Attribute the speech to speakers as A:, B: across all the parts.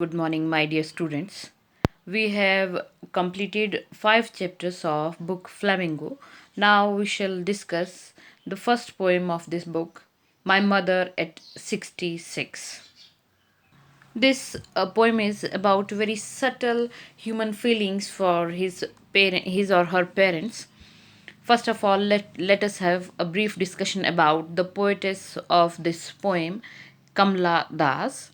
A: Good morning, my dear students. We have completed 5 chapters of book Flamingo. Now we shall discuss the first poem of this book, My Mother at 66. This poem is about very subtle human feelings for his or her parents. First of all, let us have a brief discussion about the poetess of this poem, Kamla Das.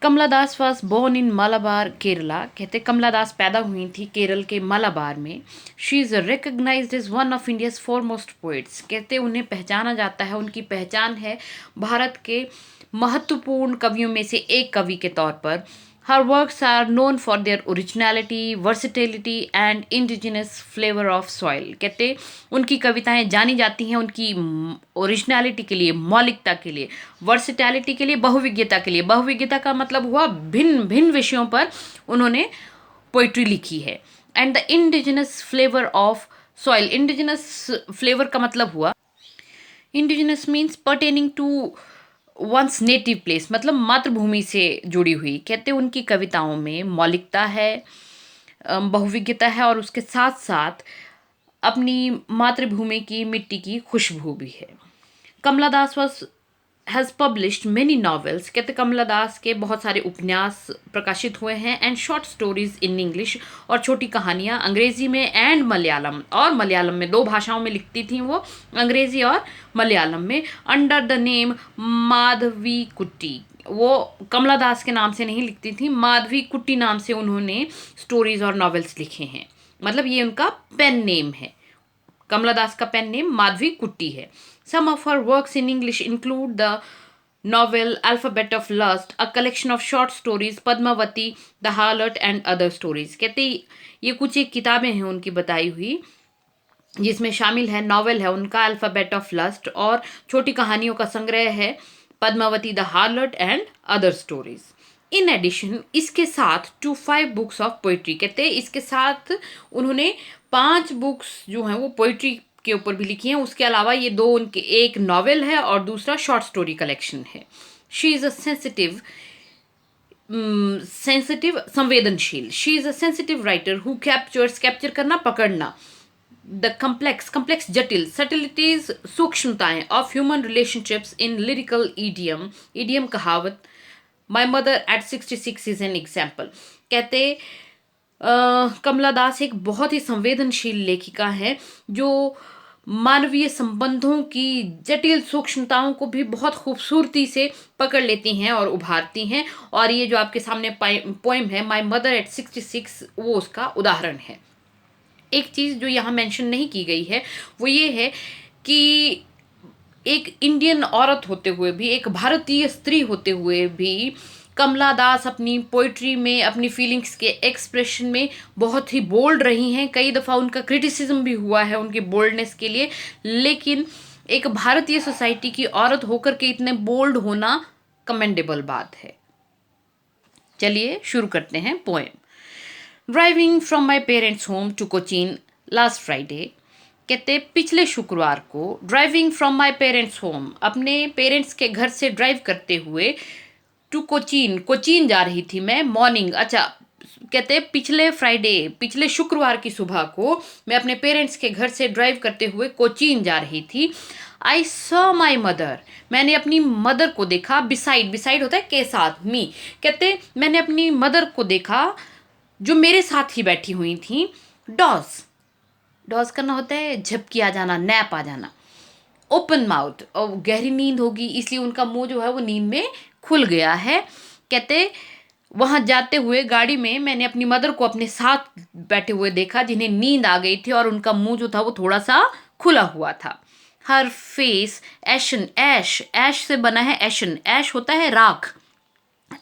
A: Kamla Das was born in Malabar Kerala. कहते कमला दास पैदा हुई थी केरल के मलाबार में। She is recognised as one of India's foremost poets. कहते उन्हें पहचाना जाता है, उनकी पहचान है भारत के महत्वपूर्ण कवियों में से एक कवि के तौर पर। Her works are known for their originality, versatility and indigenous flavour of soil. कहते उनकी कविताएं जानी जाती हैं उनकी ओरिजिनलिटी के लिए, मौलिकता के लिए, वर्सिटैलिटी के लिए, बहुविज्ञता के लिए। बहुविज्ञता का मतलब हुआ भिन्न भिन्न विषयों पर उन्होंने पोइट्री लिखी है। And the indigenous flavour of soil. Indigenous flavour का मतलब हुआ, indigenous means pertaining to one's native place, मतलब मातृभूमि से जुड़ी हुई। कहते उनकी कविताओं में मौलिकता है, बहुविज्ञता है और उसके साथ साथ अपनी मातृभूमि की मिट्टी की खुशबू भी है। Kamala Das was has published many novels. कहते कमला दास के बहुत सारे उपन्यास प्रकाशित हुए हैं and short stories in English, और छोटी कहानियाँ अंग्रेजी में एंड मलयालम। और मलयालम में, 2 भाषाओं में लिखती थी वो, अंग्रेजी और मलयालम में, अंडर द नेम माधवी कुट्टी। वो कमला दास के नाम से नहीं लिखती थी, माधवी कुट्टी नाम से उन्होंने स्टोरीज और नॉवेल्स लिखे हैं। मतलब ये उनका पेन नेम है। कमला दास का पेन नेम माधवी कुट्टी है। Some of her works in English include the novel Alphabet of Lust, a collection of short stories, Padmavati, The Harlot and other stories। कहते ये कुछ एक किताबें हैं उनकी बताई हुई, जिसमें शामिल है नॉवेल है उनका अल्फाबेट ऑफ लस्ट, और छोटी कहानियों का संग्रह है Padmavati, the harlot and other stories. In addition साथ 5 बुक्स ऑफ पोइट्री। कहते इसके साथ उन्होंने 5 बुक्स जो हैं वो पोइट्री के ऊपर भी लिखी हैं। उसके अलावा ये 2 उनके, एक नॉवेल है और दूसरा शॉर्ट स्टोरी कलेक्शन है। शी इज़ अ सेंसिटिव संवेदनशील। She is a sensitive writer who captures, capture करना, पकड़ना, द कम्प्लेक्स जटिल, सटिलिटीज सूक्ष्मताएं of human relationships in lyrical idiom, idiom कहावत। My mother at 66 is an example. कहते कमला दास एक बहुत ही संवेदनशील लेखिका है जो मानवीय संबंधों की जटिल सूक्ष्मताओं को भी बहुत खूबसूरती से पकड़ लेती हैं और उभारती हैं। और ये जो आपके सामने पोएम है माय मदर एट 66, वो उसका उदाहरण है। एक चीज़ जो यहाँ मेंशन नहीं की गई है वो ये है कि एक इंडियन औरत होते हुए भी, एक भारतीय स्त्री होते हुए भी, कमला दास अपनी पोइट्री में, अपनी फीलिंग्स के एक्सप्रेशन में बहुत ही बोल्ड रही हैं। कई दफ़ा उनका क्रिटिसिज्म भी हुआ है उनकी बोल्डनेस के लिए, लेकिन एक भारतीय सोसाइटी की औरत होकर के इतने बोल्ड होना कमेंडेबल बात है। चलिए शुरू करते हैं poem. Driving from my parents home to Cochin last Friday. कहते पिछले शुक्रवार को, driving from my parents home, अपने पेरेंट्स के घर से ड्राइव करते हुए, टू कोचीन, कोचीन जा रही थी मैं, मॉर्निंग। अच्छा, कहते पिछले फ्राइडे, पिछले शुक्रवार की सुबह को मैं अपने पेरेंट्स के घर से ड्राइव करते हुए कोचीन जा रही थी। आई सॉ माई मदर, मैंने अपनी मदर को देखा। बिसाइड, बिसाइड होता है के साथ, मी। कहते मैंने अपनी मदर को देखा जो मेरे साथ ही बैठी हुई थी। डॉज, डॉज करना होता है झपकी आ जाना, नैप आ जाना। ओपन माउथ, और गहरी नींद होगी इसलिए उनका मुंह जो है वो नींद में खुल गया है। कहते वहाँ जाते हुए गाड़ी में मैंने अपनी मदर को अपने साथ बैठे हुए देखा जिन्हें नींद आ गई थी और उनका मुंह जो था वो थोड़ा सा खुला हुआ था। हर फेस एशन, ऐश, ऐश से बना है एशन। ऐश होता है राख,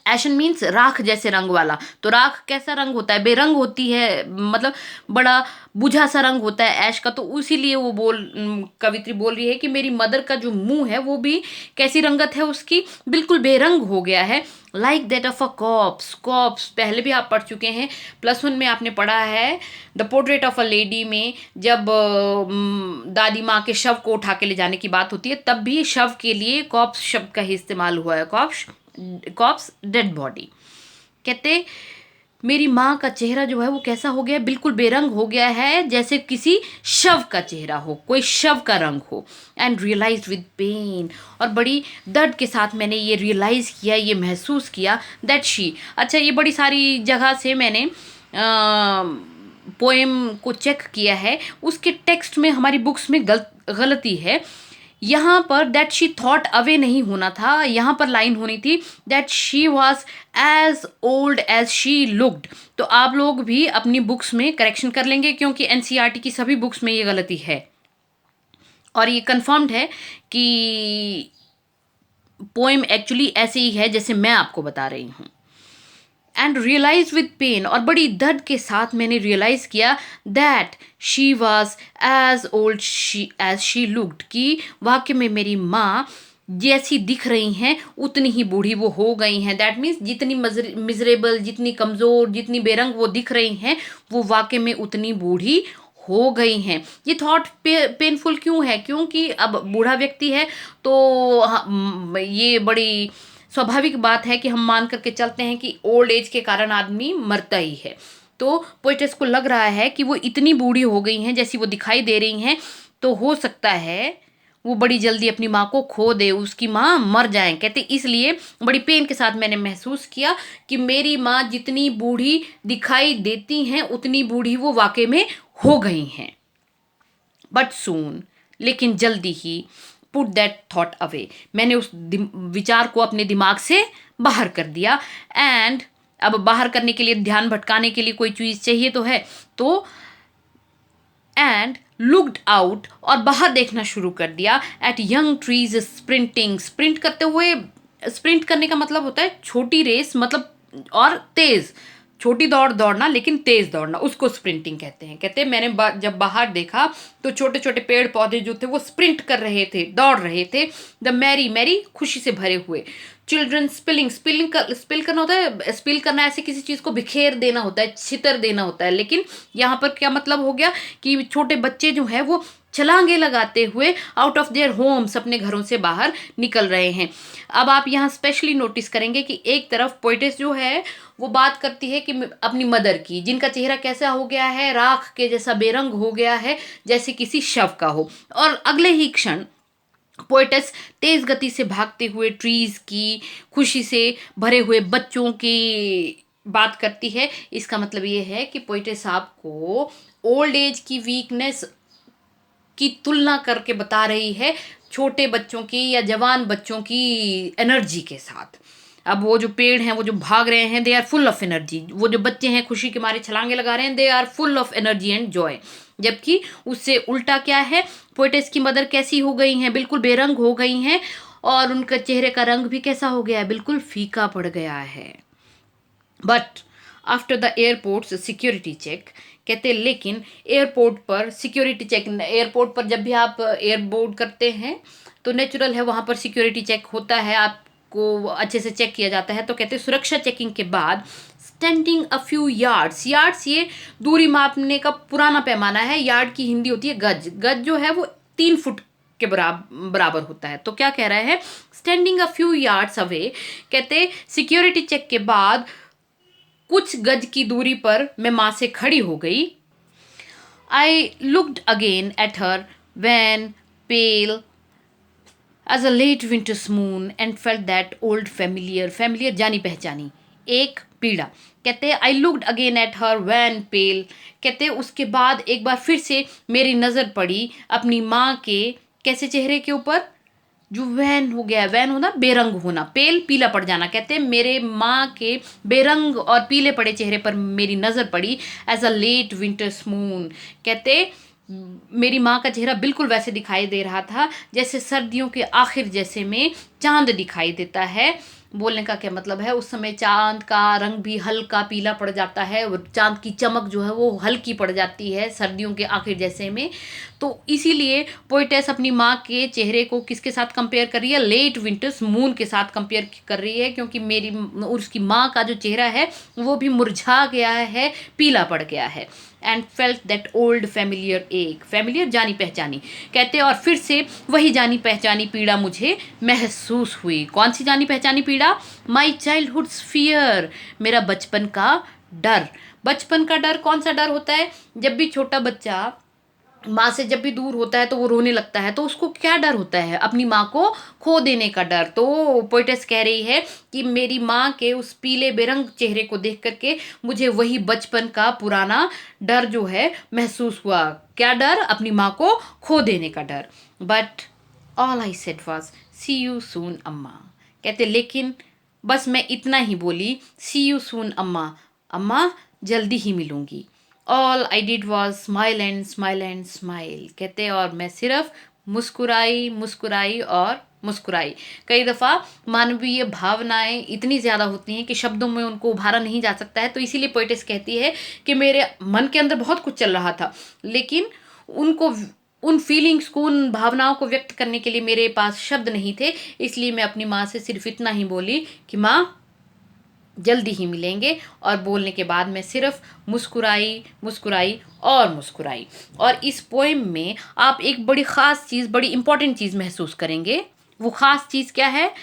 A: एशन मीन्स राख जैसे रंग वाला। तो राख कैसा रंग होता है? बेरंग होती है, मतलब बड़ा बुझा सा रंग होता है ऐश का। तो इसीलिए वो कवित्री बोल रही है कि मेरी मदर का जो मुंह है वो भी कैसी रंगत है उसकी, बिल्कुल बेरंग हो गया है। Like that of a corpse, corpse पहले भी आप पढ़ चुके हैं, +1 में आपने पढ़ा है the portrait of a lady में, जब दादी माँ के शव को उठा के ले जाने की बात होती है तब भी शव के लिए कॉप्स शब्द का ही इस्तेमाल हुआ है। Corpse corpse dead body. कहते मेरी माँ का चेहरा जो है वो कैसा हो गया, बिल्कुल बेरंग हो गया है, जैसे किसी शव का चेहरा हो, कोई शव का रंग हो। एंड रियलाइज विद पेन, और बड़ी दर्द के साथ मैंने ये रियलाइज़ किया, ये महसूस किया दैट शी, अच्छा ये बड़ी सारी जगह से मैंने पोएम को चेक किया है, उसके टेक्स्ट में हमारी बुक्स में गलती है। यहाँ पर दैट शी थॉट अवे नहीं होना था, यहाँ पर लाइन होनी थी that she was as old as she looked. तो आप लोग भी अपनी बुक्स में करेक्शन कर लेंगे, क्योंकि एनसीईआरटी की सभी बुक्स में ये गलती है और ये कंफर्म्ड है कि पोएम एक्चुअली ऐसे ही है जैसे मैं आपको बता रही हूँ। एंड रियलाइज विद पेन, और बड़ी दर्द के साथ मैंने रियलाइज किया that she was as old as she looked, कि वाकई में मेरी माँ जैसी दिख रही हैं उतनी ही बूढ़ी वो हो गई हैं। दैट मीन्स जितनी मिजरेबल, जितनी कमज़ोर, जितनी बेरंग वो दिख रही हैं, वो वाकई में उतनी बूढ़ी हो गई हैं। ये थॉट पेनफुल क्यों है? क्योंकि अब बूढ़ा व्यक्ति है तो ये बड़ी स्वाभाविक बात है कि हम मान करके चलते हैं कि ओल्ड एज के कारण आदमी मरता ही है। तो पोएटेस को लग रहा है कि वो इतनी बूढ़ी हो गई हैं जैसी वो दिखाई दे रही हैं, तो हो सकता है वो बड़ी जल्दी अपनी माँ को खो दे, उसकी माँ मर जाए। कहते इसलिए बड़ी पेन के साथ मैंने महसूस किया कि मेरी माँ जितनी बूढ़ी दिखाई देती हैं उतनी बूढ़ी वो वाकई में हो गई हैं। बट सून, लेकिन जल्दी ही, पुट दैट थॉट अवे, मैंने उस विचार को अपने दिमाग से बाहर कर दिया। एंड अब बाहर करने के लिए, ध्यान भटकाने के लिए कोई चीज़ चाहिए तो है, तो एंड लुक्ड आउट, और बाहर देखना शुरू कर दिया eight young trees sprinting, sprint करते हुए, स्प्रिंट करने का मतलब होता है छोटी रेस, मतलब और तेज, छोटी दौड़ दौड़ना लेकिन तेज दौड़ना, उसको स्प्रिंटिंग कहते हैं। कहते हैं मैंने जब बाहर देखा तो छोटे छोटे पेड़ पौधे जो थे वो स्प्रिंट कर रहे थे, दौड़ रहे थे। द मैरी, मैरी खुशी से भरे हुए। चिल्ड्रन स्पिलिंग, स्पिल करना होता है, स्पिल करना ऐसे किसी चीज़ को बिखेर देना होता है, छितर देना होता है, लेकिन यहाँ पर क्या मतलब हो गया कि छोटे बच्चे जो हैं वो छलांगे लगाते हुए आउट ऑफ देयर होम्स, अपने घरों से बाहर निकल रहे हैं। अब आप यहाँ स्पेशली नोटिस करेंगे कि एक तरफ पोएटेस जो है वो बात करती है कि अपनी मदर की, जिनका चेहरा कैसा हो गया है, राख के जैसा बेरंग हो गया है, जैसे किसी शव का हो। और अगले ही क्षण पोएटेस तेज गति से भागते हुए ट्रीज की, खुशी से भरे हुए बच्चों की बात करती है। इसका मतलब ये है कि पोएटेस आपको ओल्ड एज की वीकनेस की तुलना करके बता रही है छोटे बच्चों की या जवान बच्चों की एनर्जी के साथ। अब वो जो पेड़ हैं, वो जो भाग रहे हैं, they are full of energy. वो जो बच्चे हैं खुशी के मारे छलांगे लगा रहे हैं, they are full of energy and joy. जबकि उससे उल्टा क्या है, पोएटेस की मदर कैसी हो गई हैं, बिल्कुल बेरंग हो गई हैं, और उनका चेहरे का रंग भी कैसा हो गया है, बिल्कुल फीका पड़ गया है। But after the airports security check, कहते लेकिन एयरपोर्ट पर सिक्योरिटी चेक, एयरपोर्ट पर जब भी आप एयरबोर्ड करते हैं तो नेचुरल है वहाँ पर सिक्योरिटी चेक होता है, आपको अच्छे से चेक किया जाता है। तो कहते सुरक्षा चेकिंग के बाद standing a few yards, yards ये दूरी मापने का पुराना पैमाना है, यार्ड की हिंदी होती है गज, गज जो है वो 3 फुट के बराबर होता है। तो क्या कह रहा है, standing a few yards away, कहते सिक्योरिटी चेक के बाद कुछ गज की दूरी पर मैं माँ से खड़ी हो गई। I looked again at her wan pale as a late winter's moon and felt that old familiar, familiar जानी पहचानी एक पीड़ा। कहते हैं I looked again at her wan pale, कहते हैं उसके बाद एक बार फिर से मेरी नज़र पड़ी अपनी माँ के कैसे चेहरे के ऊपर, जो वैन हो गया, वैन होना बेरंग होना, पेल पीला पड़ जाना। कहते हैं मेरे माँ के बेरंग और पीले पड़े चेहरे पर मेरी नज़र पड़ी as a late winter's moon. कहते मेरी माँ का चेहरा बिल्कुल वैसे दिखाई दे रहा था जैसे सर्दियों के आखिर जैसे में चांद दिखाई देता है। बोलने का क्या मतलब है, उस समय चांद का रंग भी हल्का पीला पड़ जाता है और चांद की चमक जो है वो हल्की पड़ जाती है सर्दियों के आखिर जैसे में। तो इसीलिए पोइटेस अपनी माँ के चेहरे को किसके साथ कंपेयर कर रही है, लेट विंटर्स मून के साथ कंपेयर कर रही है, क्योंकि मेरी उसकी माँ का जो चेहरा है वो भी मुरझा गया है, पीला पड़ गया है। And felt that old familiar एक, फेमिलियर जानी पहचानी, कहते और फिर से वही जानी पहचानी पीड़ा मुझे महसूस हुई। कौन सी जानी पहचानी पीड़ा? माई चाइल्डहुड्स फियर, मेरा बचपन का डर। बचपन का डर कौन सा डर होता है? जब भी छोटा बच्चा माँ से जब भी दूर होता है तो वो रोने लगता है, तो उसको क्या डर होता है? अपनी माँ को खो देने का डर। तो पोइटेस कह रही है कि मेरी माँ के उस पीले बेरंग चेहरे को देख करके मुझे वही बचपन का पुराना डर जो है महसूस हुआ। क्या डर? अपनी माँ को खो देने का डर। But all I said was see you soon Amma, कहते लेकिन बस मैं इतना ही बोली, सी यू सून अम्मा, अम्मा जल्दी ही मिलूंगी। All I did was smile and smile and smile, कहते और मैं सिर्फ मुस्कुराई मुस्कुराई और मुस्कुराई। कई दफ़ा मानवीय भावनाएं इतनी ज़्यादा होती हैं कि शब्दों में उनको उभारा नहीं जा सकता है, तो इसीलिए पोइटेस कहती है कि मेरे मन के अंदर बहुत कुछ चल रहा था, लेकिन उनको उन फीलिंग्स को, उन भावनाओं को व्यक्त करने के लिए मेरे पास शब्द नहीं थे, इसलिए मैं अपनी माँ से सिर्फ इतना ही बोली कि माँ जल्दी ही मिलेंगे। और बोलने के बाद मैं सिर्फ मुस्कुराई मुस्कुराई और मुस्कुराई। और इस पोएम में आप एक बड़ी ख़ास चीज़, बड़ी इंपॉर्टेंट चीज़ महसूस करेंगे। वो ख़ास चीज़ क्या है?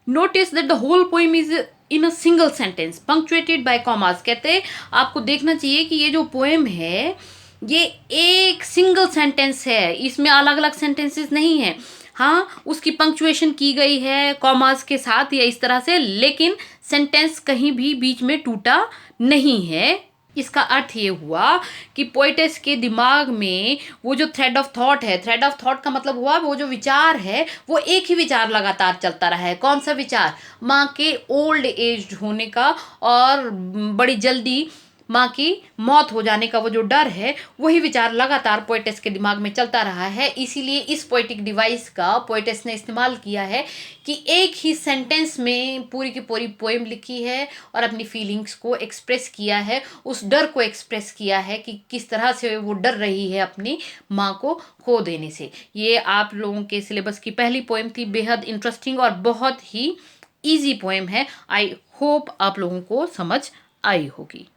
A: Notice that the whole poem is in a single sentence punctuated by commas, कहते आपको देखना चाहिए कि ये जो पोएम है ये एक सिंगल सेंटेंस है, इसमें अलग अलग सेंटेंसेस नहीं है। हाँ, उसकी पंक्चुएशन की गई है कॉमास के साथ या इस तरह से, लेकिन सेंटेंस कहीं भी बीच में टूटा नहीं है। इसका अर्थ ये हुआ कि पोइटेस के दिमाग में वो जो थ्रेड ऑफ थॉट है, थ्रेड ऑफ थॉट का मतलब हुआ वो जो विचार है, वो एक ही विचार लगातार चलता रहा है। कौन सा विचार? माँ के ओल्ड एज होने का और बड़ी जल्दी माँ की मौत हो जाने का वो जो डर है, वही विचार लगातार पोइटेस के दिमाग में चलता रहा है। इसीलिए इस पोइटिक डिवाइस का पोइटेस ने इस्तेमाल किया है कि एक ही सेंटेंस में पूरी की पूरी पोएम लिखी है और अपनी फीलिंग्स को एक्सप्रेस किया है, उस डर को एक्सप्रेस किया है कि किस तरह से वो डर रही है अपनी माँ को खो देने से। ये आप लोगों के सिलेबस की पहली पोएम थी, बेहद इंटरेस्टिंग और बहुत ही ईजी पोएम है। आई होप आप लोगों को समझ आई होगी।